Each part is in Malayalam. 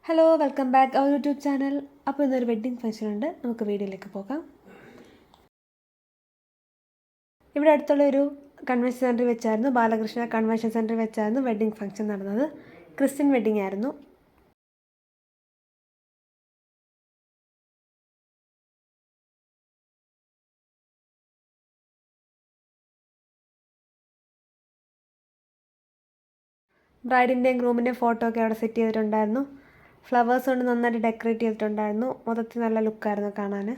Hello welcome back our YouTube channel. അപ്പോൾ ഇന്നൊരു വെഡ്ഡിങ് ഫംഗ്ഷൻ ഉണ്ട്, നമുക്ക് വീഡിയോയിലേക്ക് പോകാം. ഇവിടെ അടുത്തുള്ള ഒരു കൺവെൻഷൻ സെൻറ്ററിൽ വെച്ചായിരുന്നു, ബാലകൃഷ്ണ കൺവെൻഷൻ സെൻറ്ററിൽ വെച്ചായിരുന്നു വെഡ്ഡിങ് ഫംഗ്ഷൻ നടന്നത്. ക്രിസ്ത്യൻ വെഡ്ഡിങ് ആയിരുന്നു. ബ്രൈഡിൻ്റെയും ഗ്രൂമിൻ്റെയും ഫോട്ടോ ഒക്കെ അവിടെ സെറ്റ് ചെയ്തിട്ടുണ്ടായിരുന്നു. ഫ്ലവേഴ്സ് കൊണ്ട് നന്നായിട്ട് ഡെക്കറേറ്റ് ചെയ്തിട്ടുണ്ടായിരുന്നു. മൊത്തത്തിൽ നല്ല ലുക്കായിരുന്നു കാണാൻ.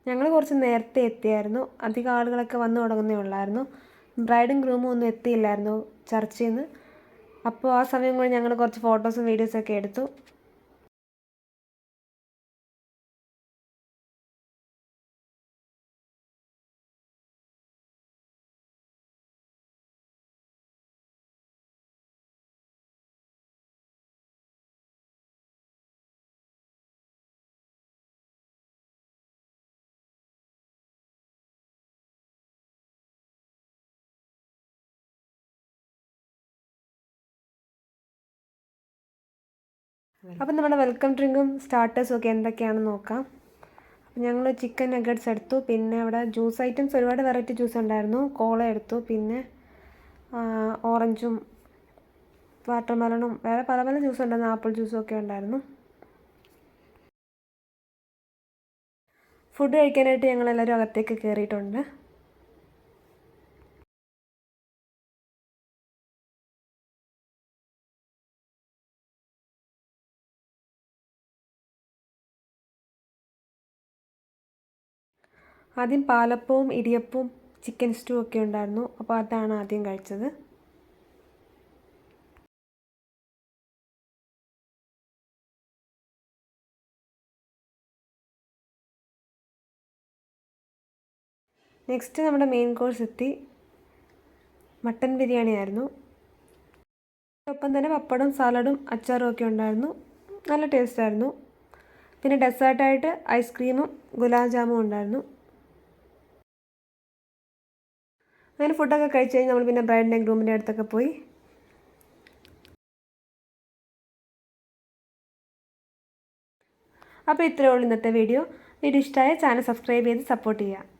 ഞങ്ങൾ കുറച്ച് നേരത്തെ എത്തിയായിരുന്നു. അധികം ആളുകളൊക്കെ വന്നു തുടങ്ങുന്നേ ഉള്ളായിരുന്നു. ബ്രൈഡും ഗ്രൂമും ഒന്നും എത്തിയില്ലായിരുന്നു ചർച്ചിൽ നിന്ന്. അപ്പോൾ ആ സമയം കൊണ്ട് ഞങ്ങൾ കുറച്ച് ഫോട്ടോസും വീഡിയോസൊക്കെ എടുത്തു. അപ്പം നമ്മുടെ വെൽക്കം ഡ്രിങ്കും സ്റ്റാർട്ടേഴ്സും ഒക്കെ എന്തൊക്കെയാണെന്ന് നോക്കാം. അപ്പം ഞങ്ങൾ ചിക്കൻ നഗറ്റ്സ് എടുത്തു. പിന്നെ അവിടെ ജ്യൂസ് ഐറ്റംസ് ഒരുപാട് വെറൈറ്റി ജ്യൂസ് ഉണ്ടായിരുന്നു. കോള എടുത്തു, പിന്നെ ഓറഞ്ചും വാട്ടർമെലണും വേറെ പല പല ജ്യൂസ് ഉണ്ടായിരുന്നു. ആപ്പിൾ ജ്യൂസും ഒക്കെ ഉണ്ടായിരുന്നു. ഫുഡ് കഴിക്കാനായിട്ട് ഞങ്ങളെല്ലാവരും അകത്തേക്ക് കയറിയിട്ടുണ്ട്. ആദ്യം പാലപ്പവും ഇടിയപ്പവും ചിക്കൻ സ്റ്റൂ ഒക്കെ ഉണ്ടായിരുന്നു. അപ്പോൾ അതാണ് ആദ്യം കഴിച്ചത്. നെക്സ്റ്റ് നമ്മുടെ മെയിൻ കോഴ്സ് എത്തി. മട്ടൻ ബിരിയാണി ആയിരുന്നു. ഒപ്പം തന്നെ പപ്പടം, സാലഡും അച്ചാറും ഒക്കെ ഉണ്ടായിരുന്നു. നല്ല ടേസ്റ്റ് ആയിരുന്നു. പിന്നെ ഡെസേർട്ടായിട്ട് ഐസ്ക്രീമും ഗുലാബ് ജാമും ഉണ്ടായിരുന്നു. അങ്ങനെ ഫുഡൊക്കെ കഴിച്ച് കഴിഞ്ഞ് നമ്മൾ പിന്നെ ബ്രൈഡിൻ്റെ ഗ്രൂമിൻ്റെ അടുത്തൊക്കെ പോയി. അപ്പോൾ ഇത്രയേ ഉള്ളൂ ഇന്നത്തെ വീഡിയോ. ഇഷ്ടമായ ചാനൽ സബ്സ്ക്രൈബ് ചെയ്ത് സപ്പോർട്ട് ചെയ്യുക.